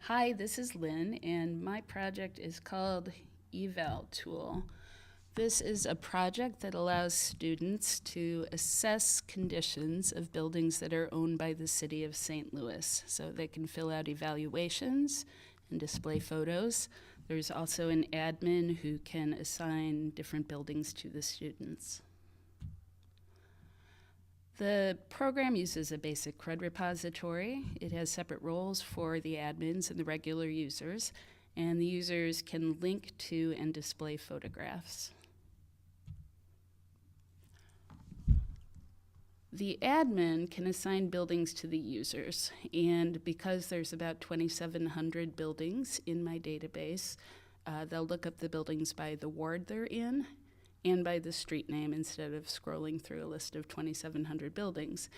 Hi, this is Lynn, and my project is called Eval tool. This is a project that allows students to assess conditions of buildings that are owned by the city of St. Louis. So they can fill out evaluations and display photos. There's also an admin who can assign different buildings to the students. The program uses a basic CRUD repository. It has separate roles for the admins and the regular users, and the users can link to and display photographs. The admin can assign buildings to the users, and because there's about 2,700 buildings in my database, they'll look up the buildings by the ward they're in and by the street name instead of scrolling through a list of 2,700 buildings.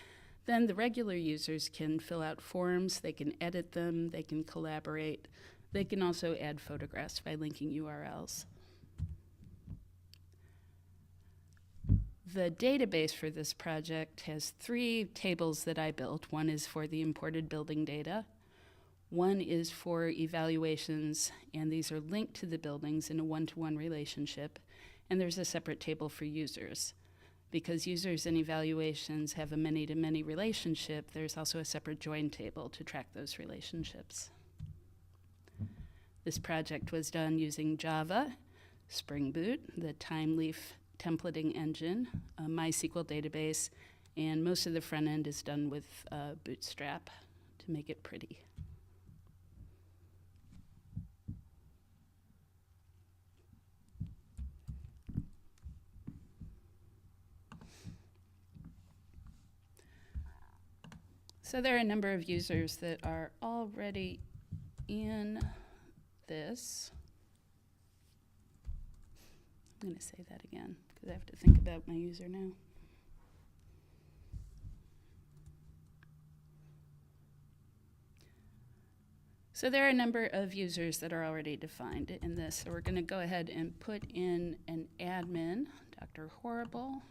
Then the regular users can fill out forms, they can edit them, they can collaborate. They can also add photographs by linking URLs. The database for this project has 3 tables that I built. One is for the imported building data. One is for evaluations, and these are linked to the buildings in a one-to-one relationship. And there's a separate table for users. Because users and evaluations have a many-to-many relationship, there's also a separate join table to track those relationships. This project was done using Java, Spring Boot, the Timeleaf templating engine, a MySQL database, and most of the front end is done with Bootstrap to make it pretty. So there are a number of users that are already in this. I'm going to say that again because I have to think about my user now. So there are a number of users that are already defined in this. So we're going to go ahead and put in an admin, Dr. Horrible.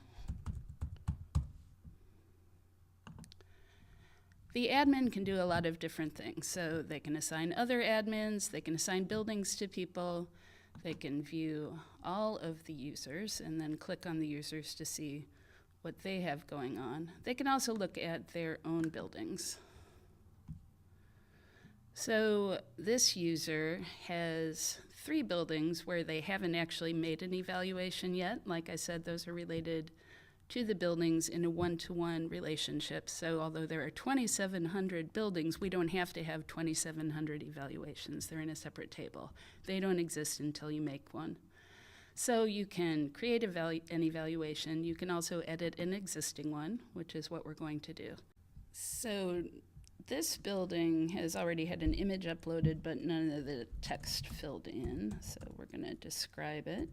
The admin can do a lot of different things. So they can assign other admins, they can assign buildings to people, they can view all of the users and then click on the users to see what they have going on. They can also look at their own buildings. So this user has 3 buildings where they haven't actually made an evaluation yet. Like I said, those are related to the buildings in a one-to-one relationship. So although there are 2,700 buildings, we don't have to have 2,700 evaluations. They're in a separate table. They don't exist until you make one. So you can create an evaluation. You can also edit an existing one, which is what we're going to do. So this building has already had an image uploaded, but none of the text filled in. So we're going to describe it.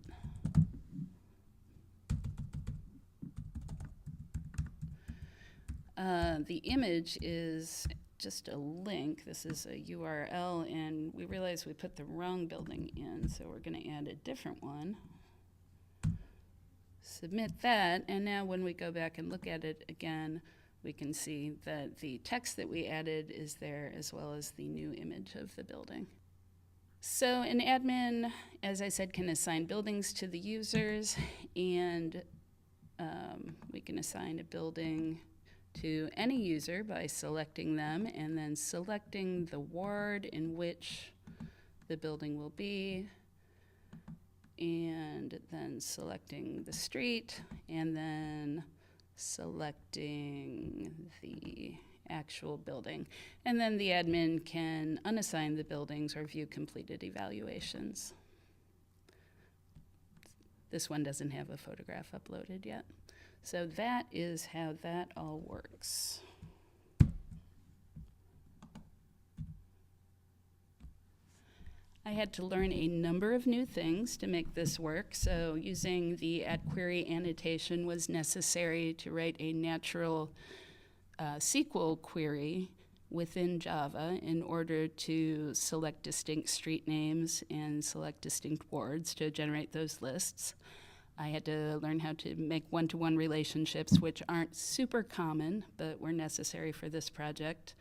The image is just a link. This is a URL, and we realized we put the wrong building in, so we're going to add a different one. Submit that, and now when we go back and look at it again, we can see that the text that we added is there as well as the new image of the building. So an admin, as I said, can assign buildings to the users, and we can assign a building to any user by selecting them and then selecting the ward in which the building will be, and then selecting the street, and then selecting the actual building. And then the admin can unassign the buildings or view completed evaluations. This one doesn't have a photograph uploaded yet. So that is how that all works. I had to learn a number of new things to make this work. So using the @query annotation was necessary to write a natural SQL query within Java in order to select distinct street names and select distinct wards to generate those lists. I had to learn how to make one-to-one relationships, which aren't super common, but were necessary for this project.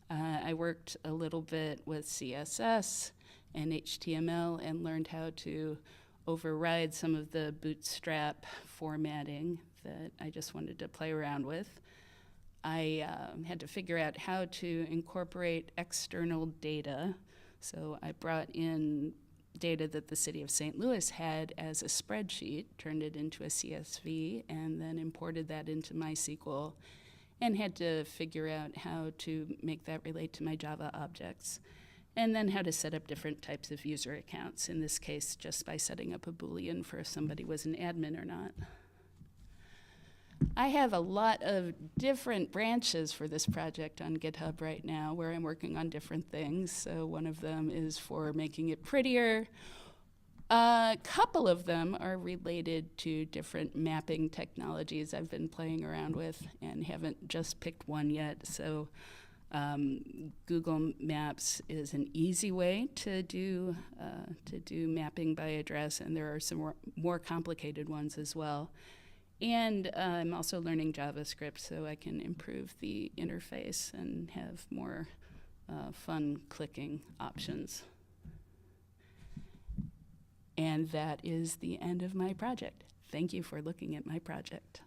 I worked a little bit with CSS and HTML and learned how to override some of the bootstrap formatting that I just wanted to play around with. I had to figure out how to incorporate external data. So I brought in data that the city of St. Louis had as a spreadsheet, turned it into a CSV, and then imported that into MySQL, and had to figure out how to make that relate to my Java objects, and then how to set up different types of user accounts, in this case just by setting up a Boolean for if somebody was an admin or not. I have a lot of different branches for this project on GitHub right now where I'm working on different things. So one of them is for making it prettier. A couple of them are related to different mapping technologies I've been playing around with and haven't just picked one yet. So Google Maps is an easy way to do mapping by address, and there are some more complicated ones as well. And I'm also learning JavaScript so I can improve the interface and have more fun clicking options. And that is the end of my project. Thank you for looking at my project.